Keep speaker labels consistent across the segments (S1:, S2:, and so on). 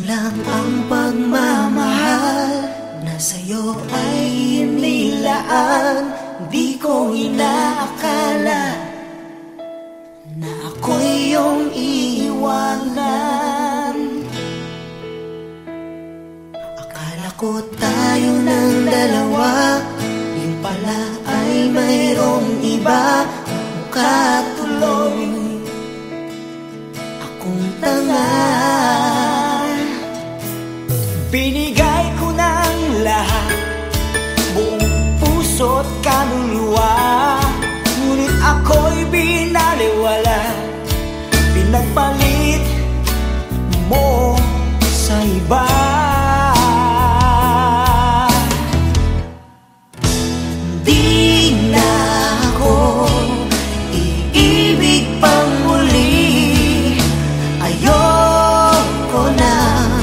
S1: lang ang pagmamahal na sa'yo ay inilaan. Di ko inaakala na ako'y iyong iiwanan. Akala ko tayo ng dalawa, yung pala ay mayroong iba. Mukha tuloy akong tanga.
S2: Binigay ko ng lahat, buong puso't kaluluwa, ngunit ako'y binaliwala. Pinagpalit mo sa iba.
S1: Di na ako iibig pang muli. Ayoko nang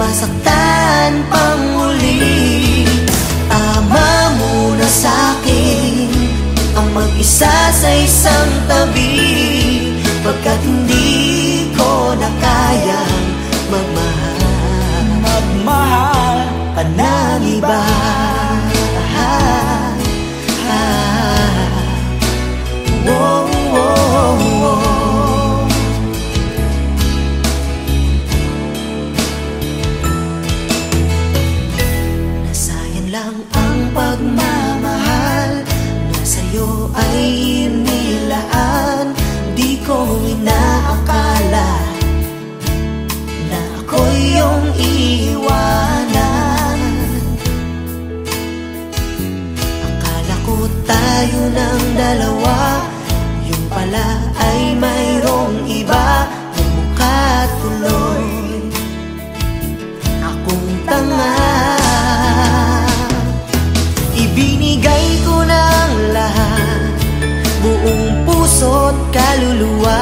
S1: masaktan pang muli. Tama mo na sa'kin ang mag-isa sa isang tabi, pagkat hindi ko na kayang magmahal pa ng iba. Whoa, whoa, whoa. Nasayang lang ang pagmamahal na sa'yo ay inilaan. Di ko inaakala na ako'y iyong iiwanan. Akala ko tayo ng dalawa, yung pala ay mayroong iba. Yung mukha tuloy akong tanga. Ibinigay ko ng lahat, buong puso't kaluluwa,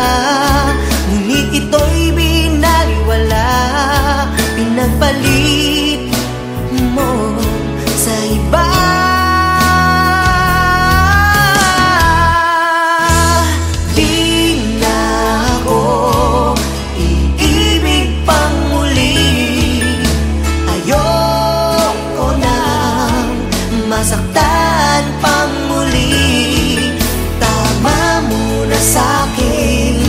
S1: ngunit ito'y binaliwala. Pinagpalit mo sa iba. Di na ako iibig pang muli. Ayoko nang masaktan pang muli. Tama mo na sa'kin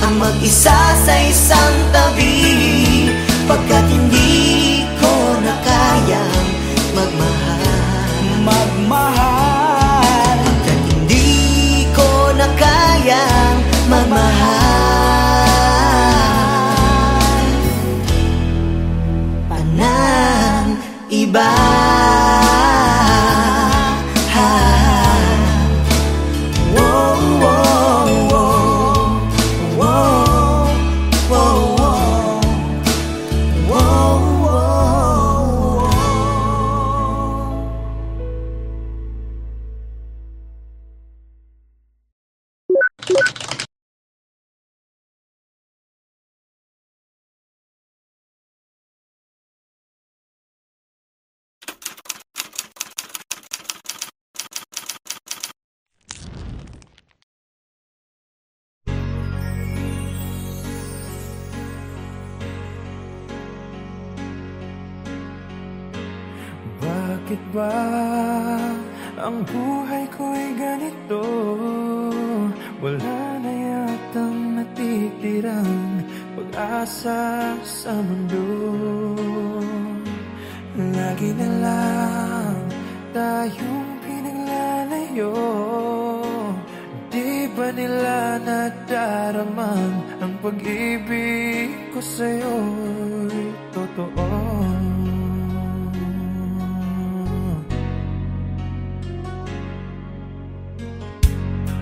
S1: ang mag-isa sa isang tabi, pagkat hindi ko na kayang magmahal. Pagkat hindi ko na kayang magmahal pa ng iba.
S3: Bakit ba ang buhay ko'y ganito? Wala na yatang natitirang pag-asa sa mundo. Lagi na lang tayong pinaglalayo. Di ba nila nadaramang ang pag-ibig ko sa'yo'y totoo?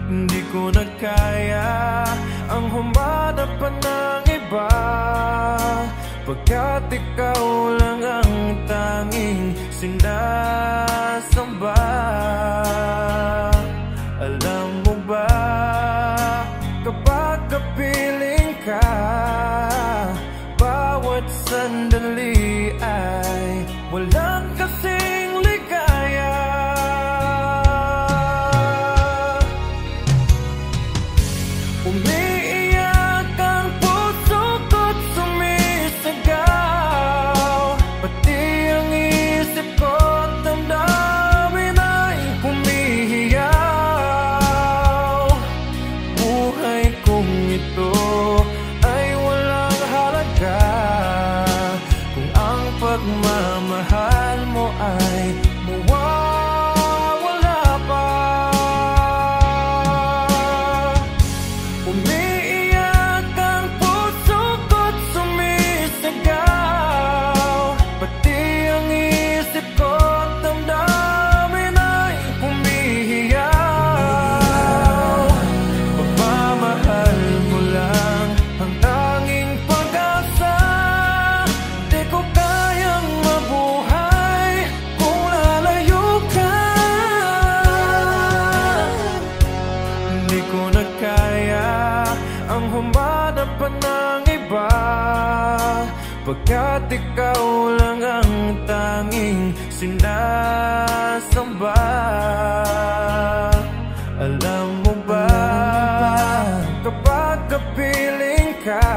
S3: Hindi ko na kaya ang humanap pa ng iba, pagkat ikaw lang ang tanging sinasamba. Alam mo ba, kapag kapiling ka, bawat sandali ay walang kasing ligaya. Umiiyak ang puso ko't sumisagal. Pagkat ikaw lang ang tanging sinasamba. Alam mo ba, kapag kapiling ka,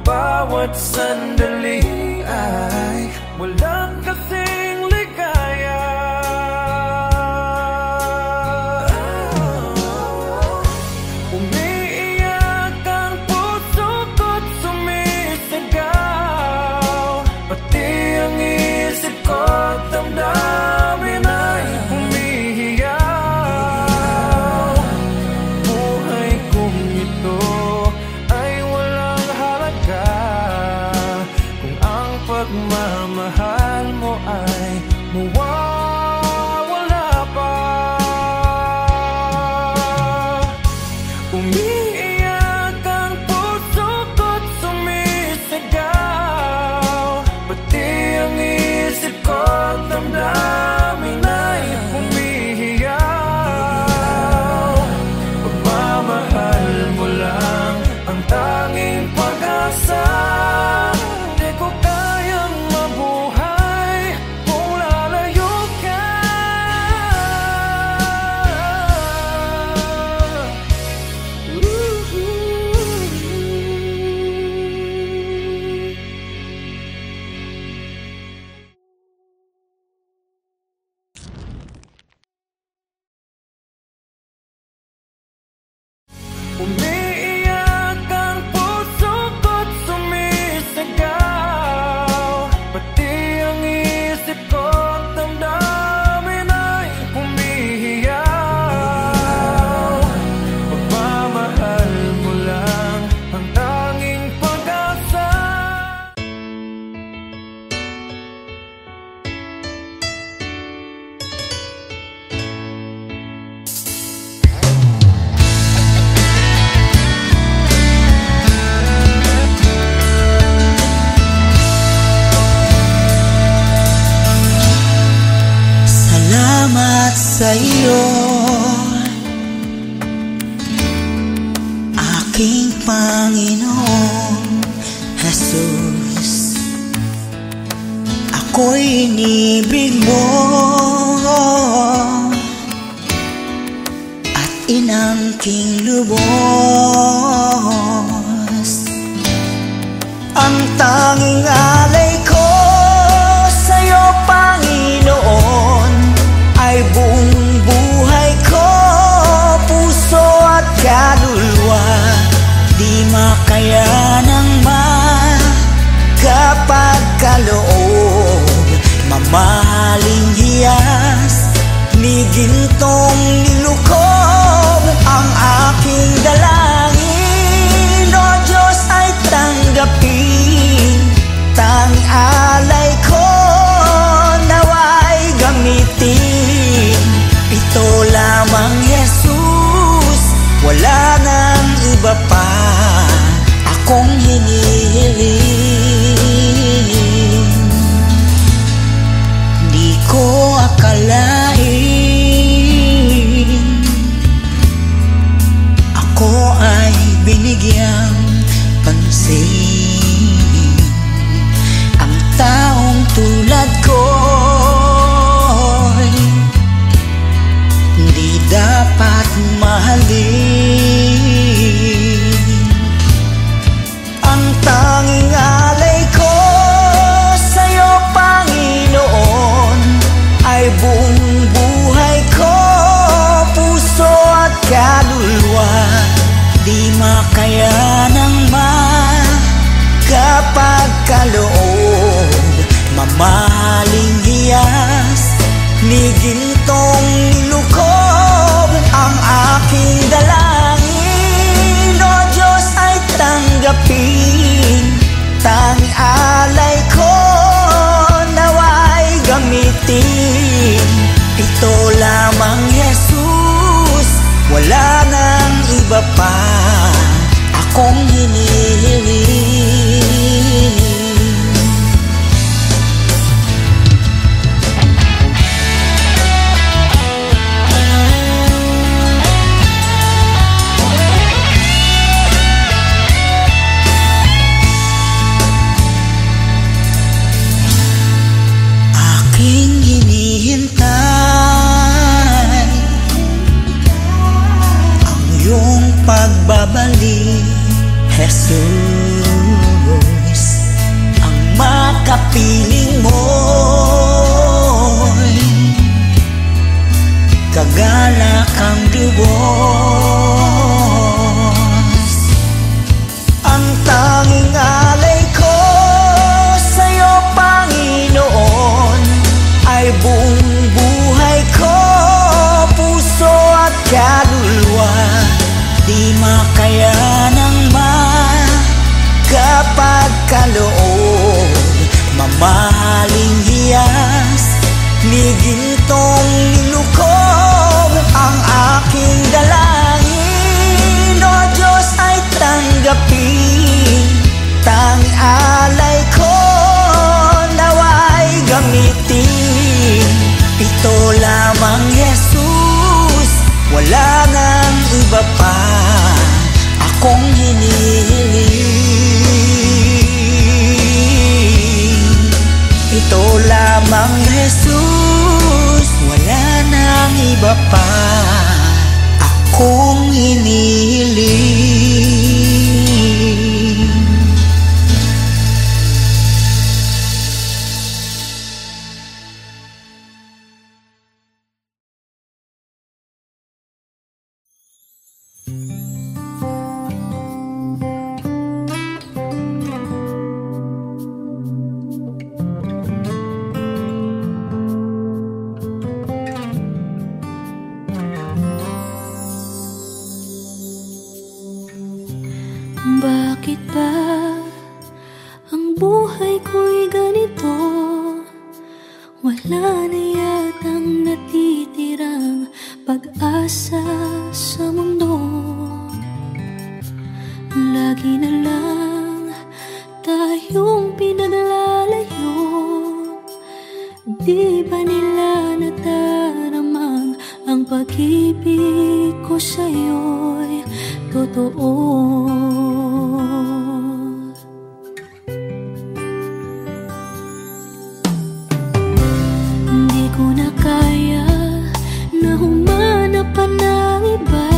S3: bawat sandali ay walang kasing ligaya. Umiiyak ang puso ko't sumisigaw, pati ang isip ko't damdamin ay humihiyaw. Buhay kong ito ay walang halaga kung ang pagmamahal mo ay mawawala pa. Umiiyak ang puso ko't sumisigaw, pati ang isip ko't damdamin ay humihiyaw. Pagmamahal mo lang ang tanging pag-asa. Di ko kayang mabuhay kung lalayo ka. Umiiyak ang puso ko't sumisigaw, pati ang isip ko't damdamin ay humihiyaw. Pagmamahal mo lang ang tanging pag-asa.
S1: Salamat sa iyo, aking Panginoong Jesus. Ako'y inibig mo at inangking lubos. Ang tanging alay ko sa'yo, Panginoon, ay buong buhay ko, puso at kaluluwa. Di makayanang magkapagkaloob, mamahaling hiyas, ni gintong nilukob. Ang aking dalangin, O Diyos, ay tanggapin. Tanging alay ko nawa'y gamitin. Ito lamang, Jesus, wala nang iba pa akong hinihiling. Di ko akalain ako ay binigyang pansin. Ang taong tulad ko'y di dapat mahalin. Ang tanging alay ko sa'yo, Panginoon, ay buong buhay ko, puso at kaluluwa. Di makayanang magkapagkaloob, mamahaling hiyas, ni gintong nilukob. Ang aking dalangin, O Diyos, ay tanggapin. Tanging alay ko nawa'y gamitin. Ito lamang, Jesus, wala nang iba pa akong hinihiling. makayanang magkapagkaloob. Mamahaling hiyas ni gintong nilukob ang aking dalangin. O Diyos ay tanggapin, tanging alay ko naway gamitin. Ito lamang Jesus, wala nang iba pa akong hinihiling. Ito lamang Jesus, wala nang iba pa akong hinihiling.
S4: Bakit ba ang buhay ko'y ganito? Wala na yatang natitirang pag-asa sa mundo. Lagi na lang tayong pinaglalayo. Di ba nila nataramang ang pag-ibig ko sa'yo'y totoo? Hindi ko na kaya na humanap pa ng iba,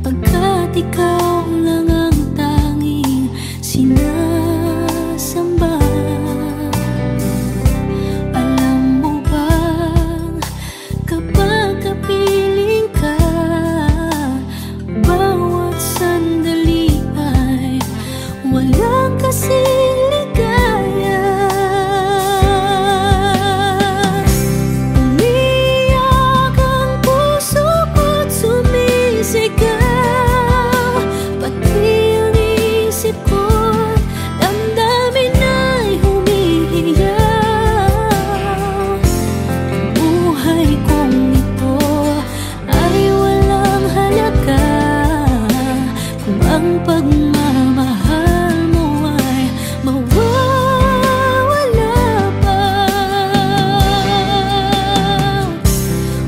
S4: pagkat ikaw lang ang tanging sinasamba. Alam mo bang kapag kapiling ka, bawat sandali ay walang kasing ligaya. Umiyak ang puso ko't sumisigaw, pati ang isip ko't damdamin ay humihiyaw. Buhay kong ito ay walang halaga kung ang pagmamahal mo ay mawawala pa.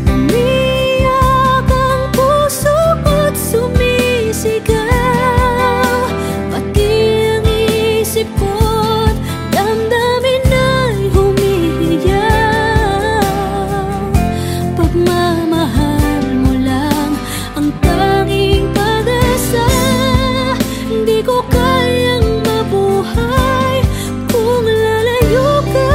S4: Umiyak ang puso ko't sumisigaw, pati ang isip ko't damdamin ay humihiyaw. Pagmamahal mo lang ang tanging pag-asa. Hindi ko kayang mabuhay kung lalayo ka.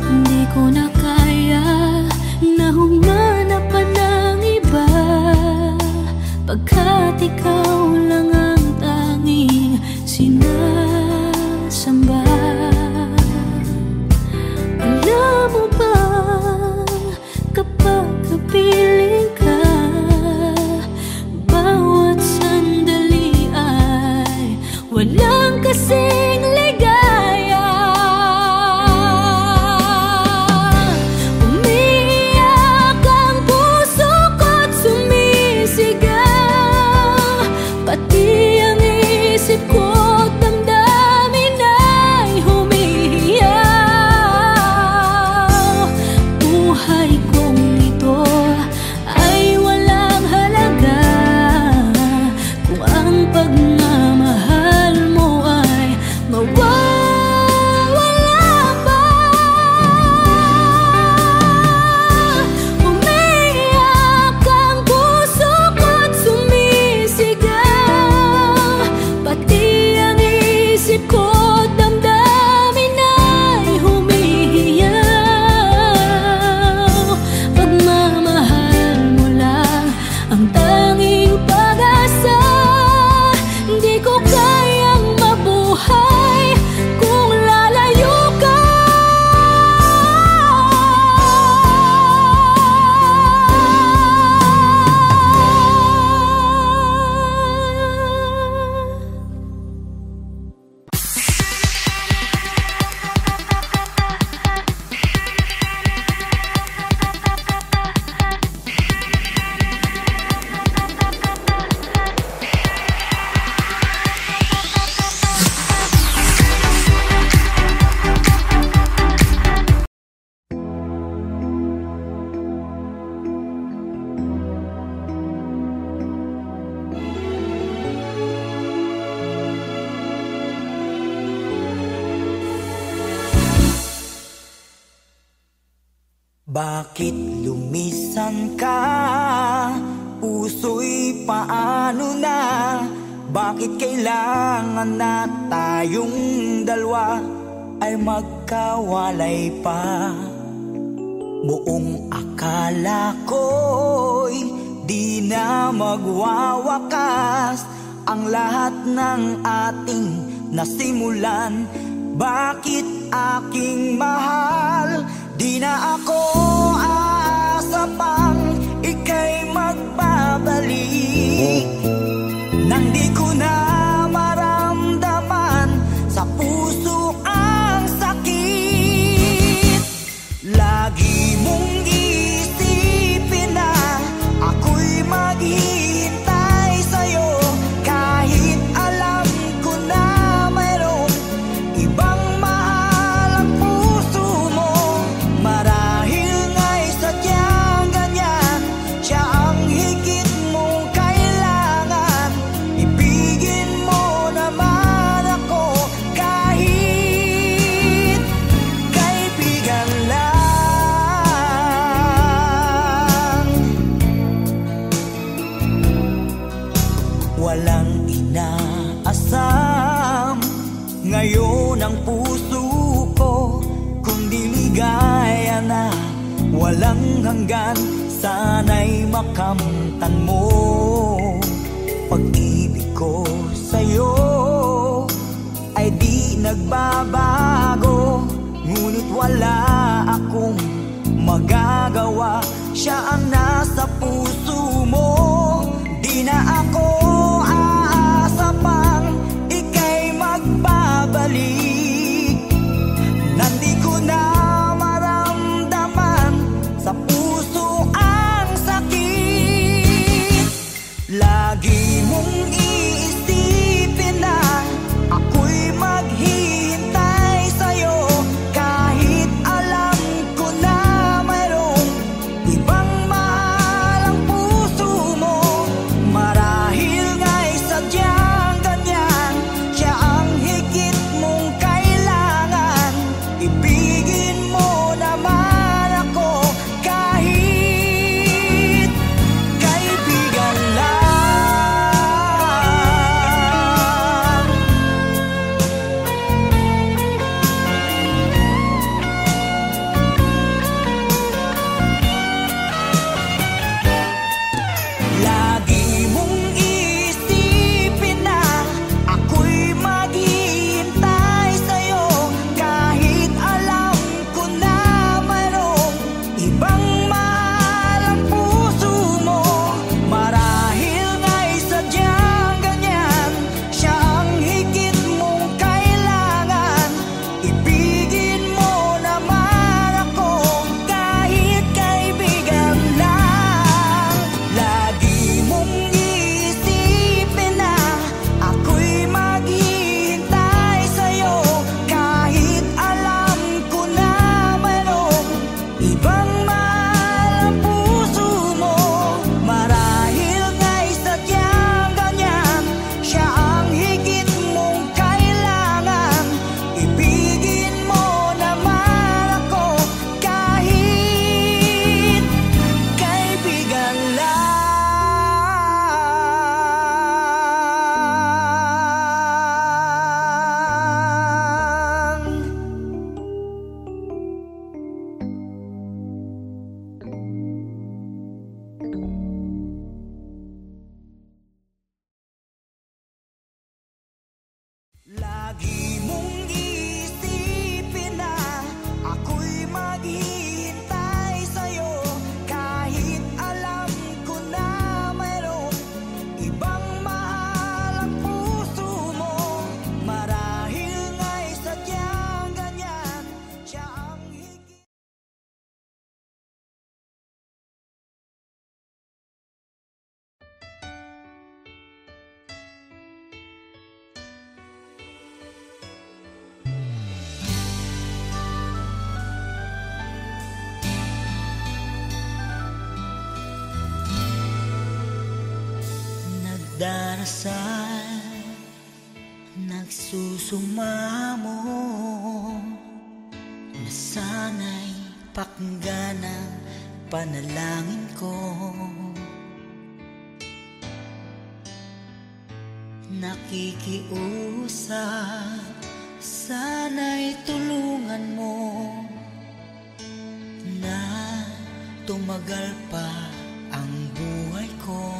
S4: Hindi ko na kaya na humanap pa ng iba, pagkat ikaw lang ang tanging sinasamba. Alam mo ba kapag kapiling ka, bawat sandali ay walang kasing ligaya. Umiyak ang puso ko't sumisigaw, pati ang isip ko't damdamin ay humihiyaw. Buhay kong ito ay walang halaga kung ang pagmamahal mo ay mawawala.
S1: Bakit lumisan ka? Puso'y paano na? Bakit kailangan na tayong dalawa ay magkawalay pa? Buong akala ko'y di na magwawakas ang lahat ng ating nasimulan. Bakit aking mahal? Di na ako aasa pang ika'y magbabalik. Nang di ko na maramdaman sa puso ang sakit. Lagi mong isipin na ako'y maghihintay sa'yo, kahit alam ko na mayroong ibang mahal ang puso mo. Marahil nga'y sadyang ganyan, siya ang higit mong kailangan. Ibigin mo naman ako kahit kaibigan lang. Walang inaasam ngayon ang puso ko, kundi ligaya na walang hanggan. Sana'y makamtan mo pag-ibig ko sa'yo ay di nagbabago. Ngunit wala akong magagawa, siya ang nasa puso mo. Di na ako aasa pang ika'y magbabalik. Nandi ko na maramdaman sa puso ang sakit. Lagi mong iisipin na ako'y maghihintay sa'yo, kahit alam ko na mayroong ibang mahal ang puso mo. Marahil nga'y sadyang ganyan, siya ang higit mong kailangan. Ibigin mo naman ako kahit kaibigan lang. Lagi mong isipin na ako'y maghihintay sa'yo, kahit alam ko na mayroong ibang mahal ang puso mo. Marahil nga'y sadyang ganyan, siya ang higit mong kailangan. Ibigin mo naman ako kahit kaibigan lang. Lagi mong isipin na ako'y maghihintay sa'yo, kahit alam ko na mayroong ibang mahal ang puso mo. Marahil nga'y sadyang ganyan, siya ang higit mong kailangan. Ibigin mo naman ako kahit kaibigan lang. Lagi mong isipin na ako'y maghihintay sa'yo, kahit alam ko na mayroong ibang mahal ang puso mo. Marahil nga'y sadyang ganyan, siya ang higit. Nagdarasal, nagsusumamo, na sana'y
S2: pakinggan ang panalangin ko. Nakikiusap, sana'y tulungan mo na tumagal pa ang buhay ko.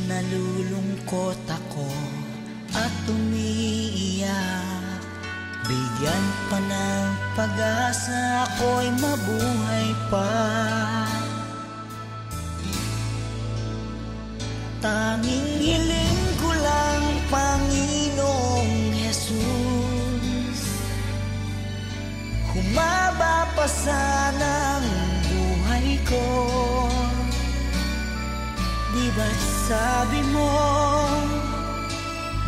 S2: Nalulungkot ako at umiiyak, bigyan pa ng pag-asa, ako'y mabuhay pa. Tanging hiling ko lang, Panginoong Jesus, humaba pa sana ang buhay ko. Di ba't sabi mo,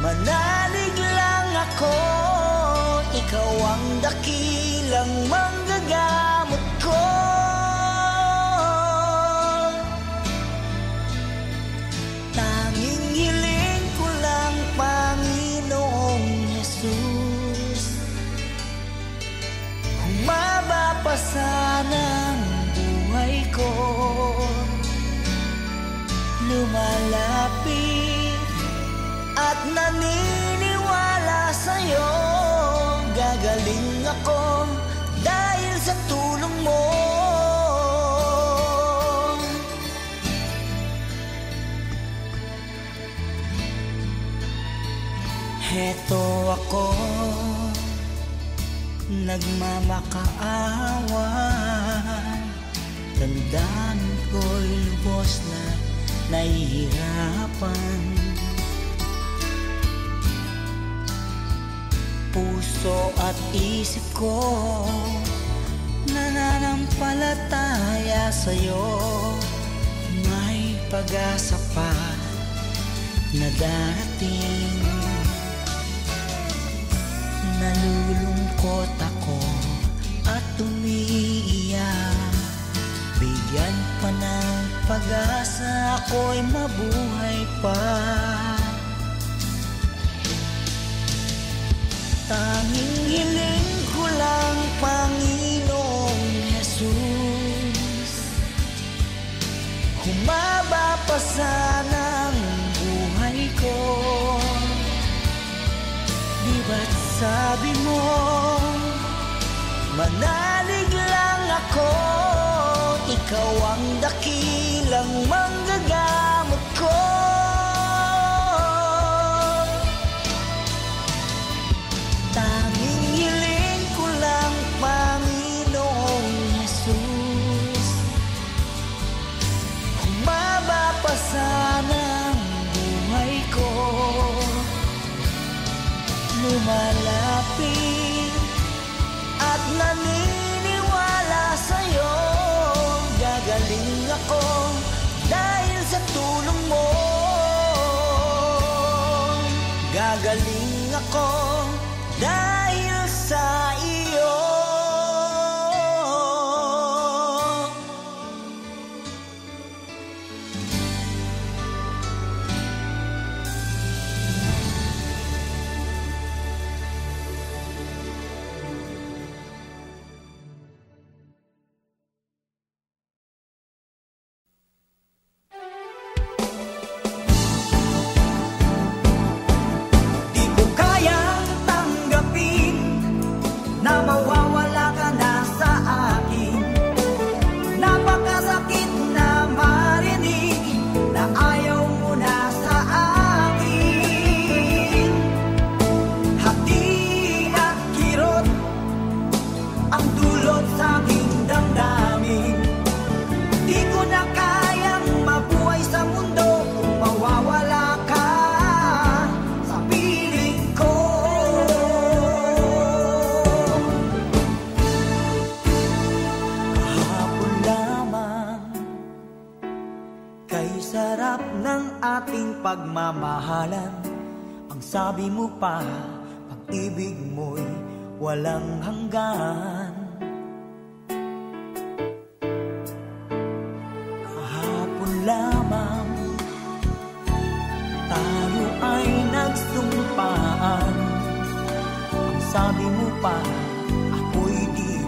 S2: manalig lang ako, ikaw ang dakilang manggagamot ko. Tanging hiling ko lang, Panginoong Jesus, humaba pa sana ang buhay ko. Lumalapit at naniniwala sa'yo, gagaling ako dahil sa tulong mo. Heto ako, nagmamakaawa, damdamin ko'y lubos na nahihirapan. Puso at isip ko nananampalataya sa'yo, may pag-asa pa na darating. Nalulungkot ako at umiiyak, bigyan pa ng pag-asa, ako'y mabuhay pa. Tanging hiling ko lang, Panginoong Jesus, humaba pa sana ang buhay ko. Di ba't sabi mo, manalig lang ako, ikaw ang dakilang manggagamot ko. Tanging hiling ko lang, Panginoong Jesus, humaba pa sana ang buhay ko. Lumalapit at naniniwala sa'yo, gagaling ako dahil sa tulong mo. Gagaling ako dahil sa iyo. Pagmamahalan, ang sabi mo pa, pag-ibig mo'y walang hanggan. Kahapon lamang tayo ay nagsumpaan, ang sabi mo pa, ako'y di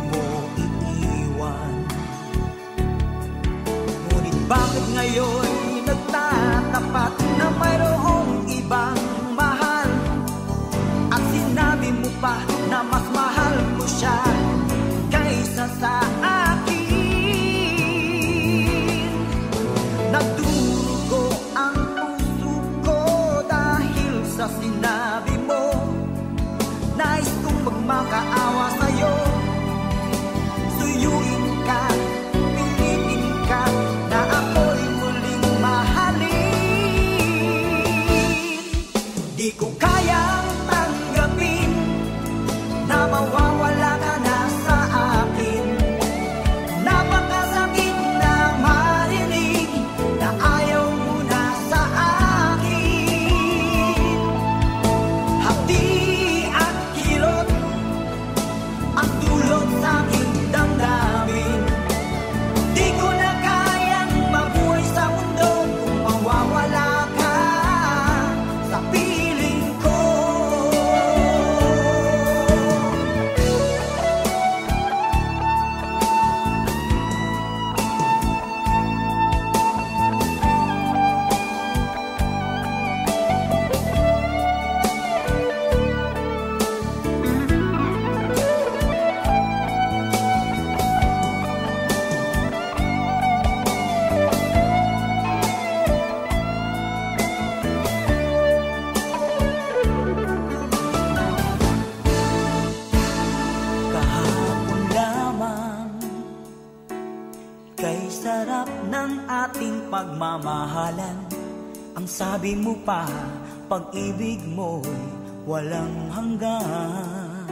S1: ng ating pagmamahalan. Ang sabi mo pa, pag-ibig mo'y walang hanggan.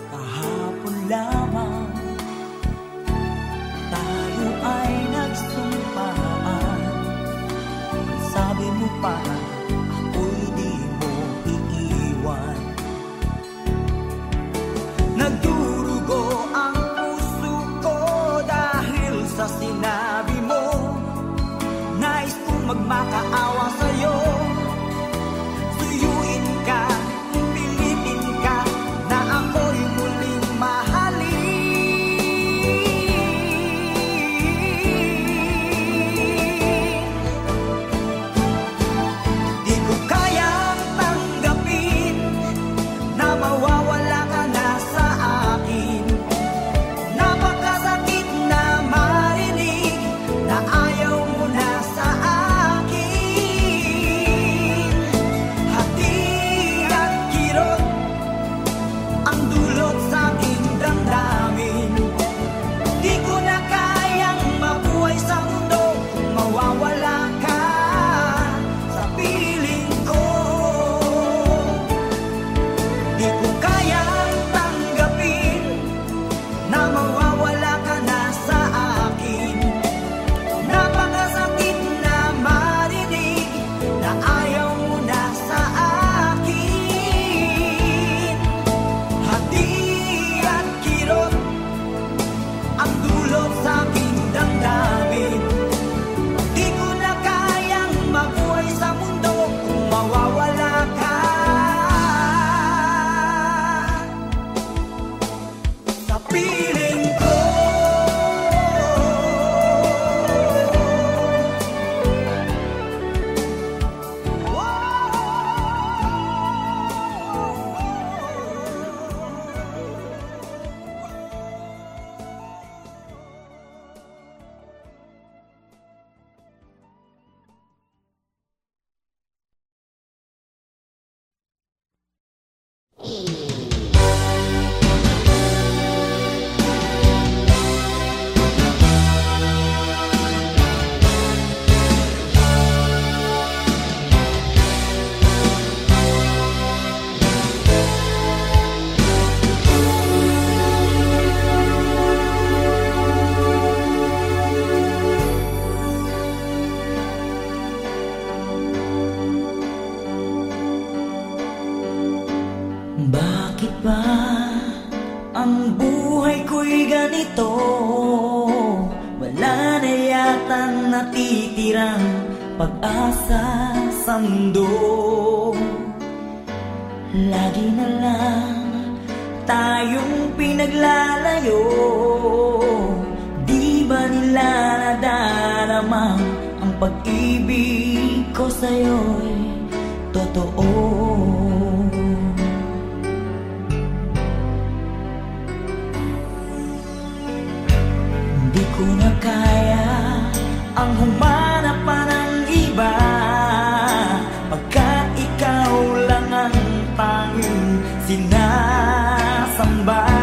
S1: Kahapon lamang tayo ay nagsumpaan. Ang sabi mo pa, ako'y di mo iiwan. Nagdurugo ang puso ko dahil sa sinabi mo. Nais kong magmakaawa sa'yo. Suyuin ka, pilitin ka, na ako'y muling mahalin. Di ko kayang tanggapin na mawawala ka na sa akin. Napakasakit na marinig na ayaw mo na sa akin. Hati at kirot ang dulot sa aking damdamin. Di ko na kayang mabuhay sa mundo kung mawawala ka sa piling ko. Di ko kayang tanggapin na mawawala ka na sa akin. Napakasakit na marinig na ayaw mo na sa akin. Hati at kirot ang dulot sa aking damdamin. Di ko na kayang mabuhay sa mundo kung mawawala ka sa piling ko. Bakit ba ang buhay ko'y ganito? Wala na yatang natitirang pag-asa sa mundo. Lagi na lang tayong pinaglalayo. Di ba nila nadarama ang pag-ibig ko sa'yo'y totoo? Di ko na kaya ang humanap pa ng iba, pagkat ikaw lang ang tanging sinasamba.